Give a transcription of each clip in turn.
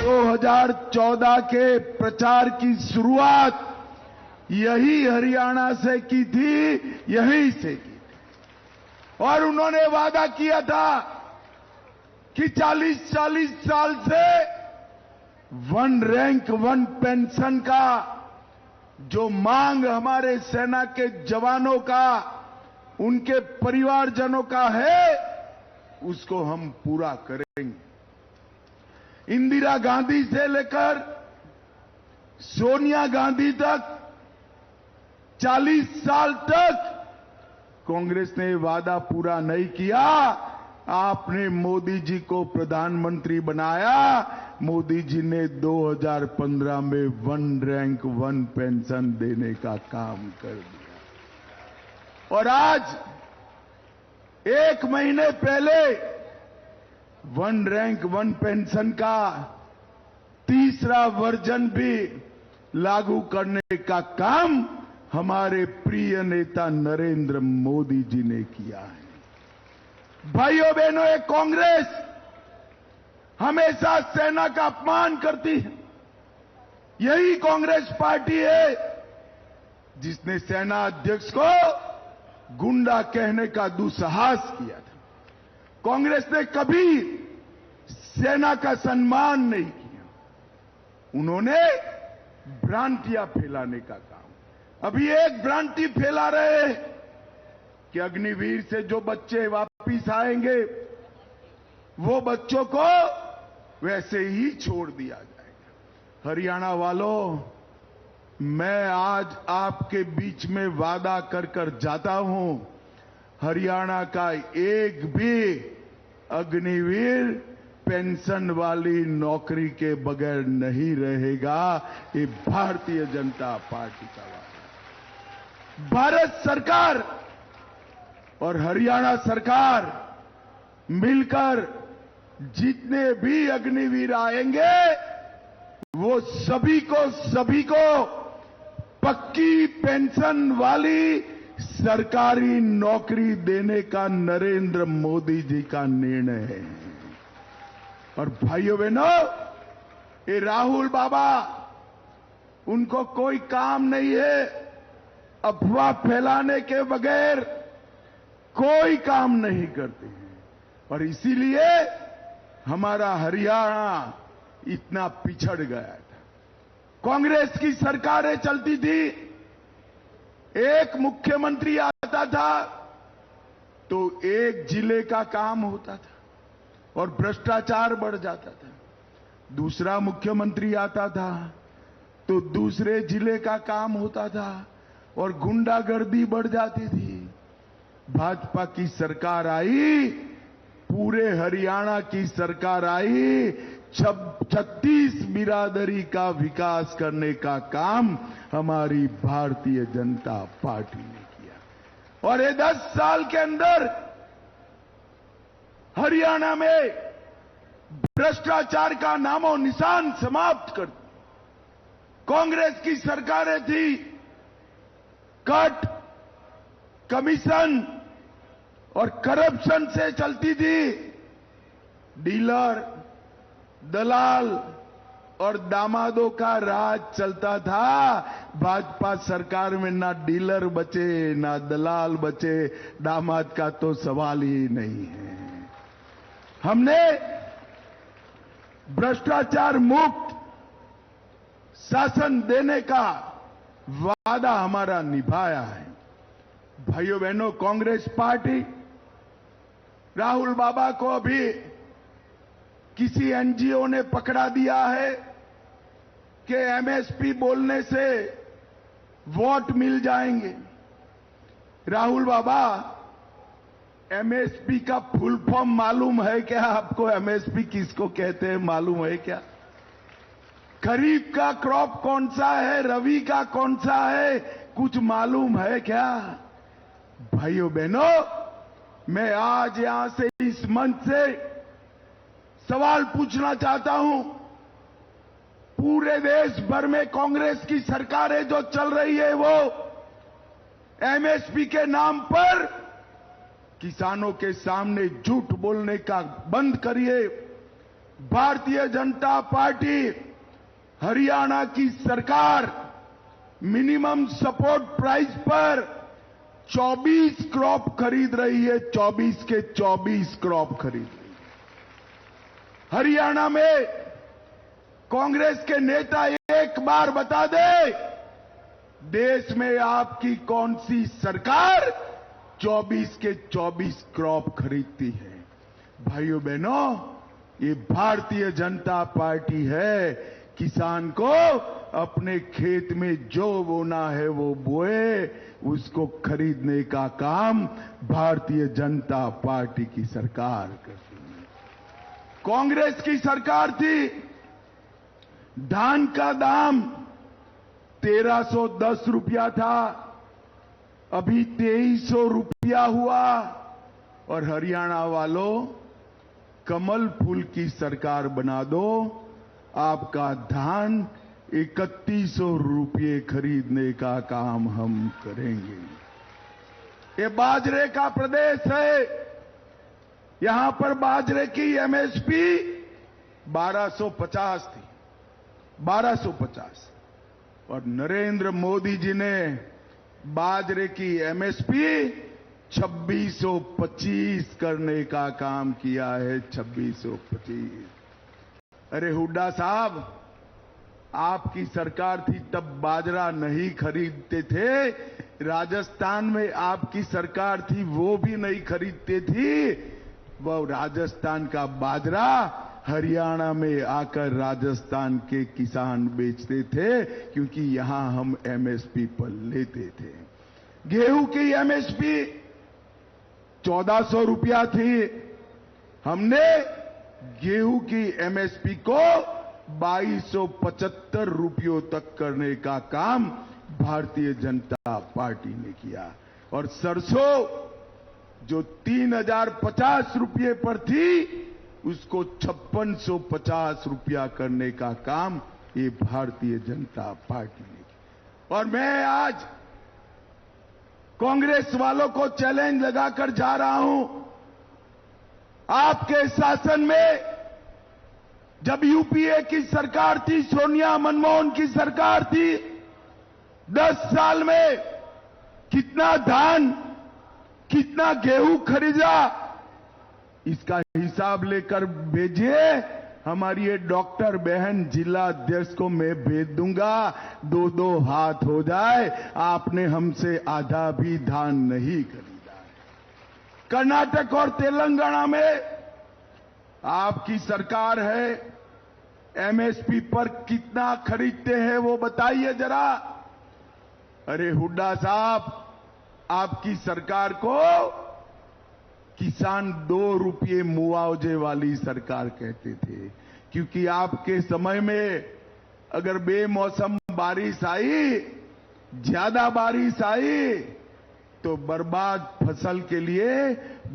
2014 के प्रचार की शुरुआत यही हरियाणा से की थी, यहीं से की थी। और उन्होंने वादा किया था कि 40-40 साल से वन रैंक वन पेंशन का जो मांग हमारे सेना के जवानों का, उनके परिवारजनों का है, उसको हम पूरा करेंगे। इंदिरा गांधी से लेकर सोनिया गांधी तक 40 साल तक कांग्रेस ने वादा पूरा नहीं किया। आपने मोदी जी को प्रधानमंत्री बनाया। मोदी जी ने 2015 में वन रैंक वन पेंशन देने का काम कर दिया। और आज 1 महीने पहले वन रैंक वन पेंशन का तीसरा वर्जन भी लागू करने का काम हमारे प्रिय नेता नरेंद्र मोदी जी ने किया है। भाइयों बहनों, ये कांग्रेस हमेशा सेना का अपमान करती है। यही कांग्रेस पार्टी है जिसने सेना अध्यक्ष को गुंडा कहने का दुस्साहस किया था। कांग्रेस ने कभी सेना का सम्मान नहीं किया। उन्होंने भ्रांतियां फैलाने का काम। अभी एक भ्रांति फैला रहे हैं कि अग्निवीर से जो बच्चे वापिस आएंगे वो बच्चों को वैसे ही छोड़ दिया जाएगा। हरियाणा वालों, मैं आज आपके बीच में वादा कर जाता हूं, हरियाणा का एक भी अग्निवीर पेंशन वाली नौकरी के बगैर नहीं रहेगा। ये भारतीय जनता पार्टी का वादा। भारत सरकार और हरियाणा सरकार मिलकर जितने भी अग्निवीर आएंगे वो सभी को पक्की पेंशन वाली सरकारी नौकरी देने का नरेंद्र मोदी जी का निर्णय है। और भाइयों बहनों, ये राहुल बाबा, उनको कोई काम नहीं है अफवाह फैलाने के बगैर, कोई काम नहीं करते हैं। और इसीलिए हमारा हरियाणा इतना पिछड़ गया था। कांग्रेस की सरकारें चलती थी, एक मुख्यमंत्री आता था तो एक जिले का काम होता था और भ्रष्टाचार बढ़ जाता था। दूसरा मुख्यमंत्री आता था तो दूसरे जिले का काम होता था और गुंडागर्दी बढ़ जाती थी। भाजपा की सरकार आई, पूरे हरियाणा की सरकार आई, 36 बिरादरी का विकास करने का काम हमारी भारतीय जनता पार्टी ने किया। और ये 10 साल के अंदर हरियाणा में भ्रष्टाचार का नामो निशान समाप्त कर दिया। कांग्रेस की सरकारें थी, कट, कमीशन और करप्शन से चलती थी। डीलर, दलाल और दामादों का राज चलता था। भाजपा सरकार में ना डीलर बचे, ना दलाल बचे, दामाद का तो सवाल ही नहीं है। हमने भ्रष्टाचार मुक्त शासन देने का वादा हमारा निभाया है। भाइयों बहनों, कांग्रेस पार्टी राहुल बाबा को अभी किसी एनजीओ ने पकड़ा दिया है कि एमएसपी बोलने से वोट मिल जाएंगे। राहुल बाबा, एमएसपी का फुल फॉर्म मालूम है क्या आपको? एमएसपी किसको कहते हैं मालूम है क्या? खरीफ का क्रॉप कौन सा है, रबी का कौन सा है, कुछ मालूम है क्या? भाइयों बहनों, मैं आज यहां से इस मंच से सवाल पूछना चाहता हूं। पूरे देश भर में कांग्रेस की सरकारें जो चल रही है वो एमएसपी के नाम पर किसानों के सामने झूठ बोलने का बंद करिए। भारतीय जनता पार्टी हरियाणा की सरकार मिनिमम सपोर्ट प्राइस पर 24 क्रॉप खरीद रही है। 24 के 24 क्रॉप खरीद रही है। हरियाणा में कांग्रेस के नेता एक बार बता दे, देश में आपकी कौन सी सरकार 24 के 24 क्रॉप खरीदती है? भाइयों बहनों, ये भारतीय जनता पार्टी है। किसान को अपने खेत में जो बोना है वो बोए, उसको खरीदने का काम भारतीय जनता पार्टी की सरकार करती है। कांग्रेस की सरकार थी, धान का दाम 1310 रुपया था, अभी 2300 रुपया हुआ। और हरियाणा वालों, कमल फूल की सरकार बना दो, आपका धान 3100 रुपये खरीदने का काम हम करेंगे। ये बाजरे का प्रदेश है, यहां पर बाजरे की एमएसपी 1250 थी, 1250। और नरेंद्र मोदी जी ने बाजरे की एमएसपी 2625 करने का काम किया है। 2625। अरे हुड्डा साहब, आपकी सरकार थी तब बाजरा नहीं खरीदते थे। राजस्थान में आपकी सरकार थी, वो भी नहीं खरीदते थी। वो राजस्थान का बाजरा हरियाणा में आकर राजस्थान के किसान बेचते थे, क्योंकि यहां हम एमएसपी पर लेते थे। गेहूं की एमएसपी 1400 रुपया थी, हमने गेहूं की एमएसपी को 2275 रुपयों तक करने का काम भारतीय जनता पार्टी ने किया। और सरसों जो 3050 रुपये पर थी, उसको 5650 रुपया करने का काम ये भारतीय जनता पार्टी ने किया। और मैं आज कांग्रेस वालों को चैलेंज लगाकर जा रहा हूं, आपके शासन में जब यूपीए की सरकार थी, सोनिया मनमोहन की सरकार थी, 10 साल में कितना धान, कितना गेहूं खरीदा, इसका हिसाब लेकर भेजिए। हमारी ये डॉक्टर बहन जिला अध्यक्ष को मैं भेज दूंगा, 2-2 हाथ हो जाए। आपने हमसे आधा भी धान नहीं खरीदा। कर्नाटक और तेलंगाना में आपकी सरकार है, एमएसपी पर कितना खरीदते हैं वो बताइए जरा। अरे हुड्डा साहब, आपकी सरकार को किसान 2 रुपये मुआवजे वाली सरकार कहते थे, क्योंकि आपके समय में अगर बेमौसम बारिश आई, ज्यादा बारिश आई, तो बर्बाद फसल के लिए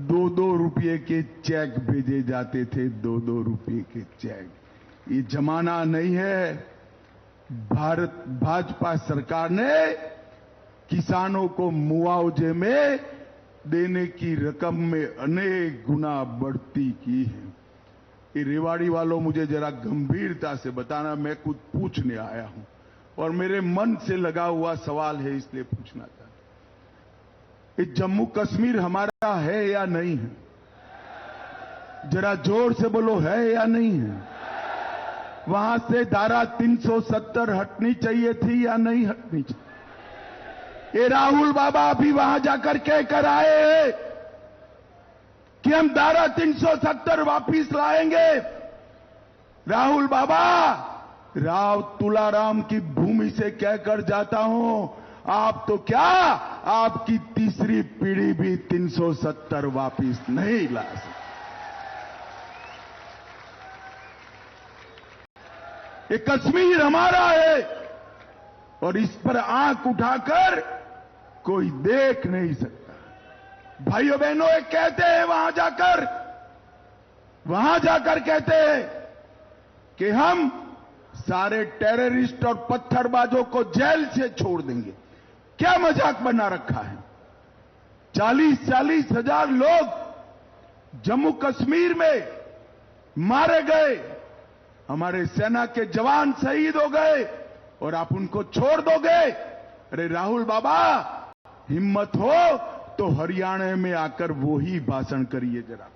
2-2 रुपये के चेक भेजे जाते थे। 2-2 रुपये के चेक। ये जमाना नहीं है। भारत भाजपा सरकार ने किसानों को मुआवजे में देने की रकम में अनेक गुना बढ़ती की है। ये रेवाड़ी वालों, मुझे जरा गंभीरता से बताना, मैं कुछ पूछने आया हूं और मेरे मन से लगा हुआ सवाल है, इसलिए पूछना चाहता हूं। ये जम्मू कश्मीर हमारा है या नहीं है? जरा जोर से बोलो, है या नहीं है? वहां से धारा 370 हटनी चाहिए थी या नहीं हटनी चाहिए? ये राहुल बाबा अभी वहां जाकर कह कर आए हैं कि हम धारा 370 वापिस लाएंगे। राहुल बाबा, राव तुलाराम की भूमि से कहकर जाता हूं, आप तो क्या, आपकी तीसरी पीढ़ी भी 370 वापिस नहीं ला सकती। ये कश्मीर हमारा है और इस पर आंख उठाकर कोई देख नहीं सकता। भाइयों बहनों, ये कहते हैं वहां जाकर कहते हैं कि हम सारे टेररिस्ट और पत्थरबाजों को जेल से छोड़ देंगे। क्या मजाक बना रखा है? 40-40 हजार लोग जम्मू कश्मीर में मारे गए। हमारे सेना के जवान शहीद हो गए और आप उनको छोड़ दोगे? अरे राहुल बाबा, हिम्मत हो तो हरियाणा में आकर वो ही भाषण करिए जरा।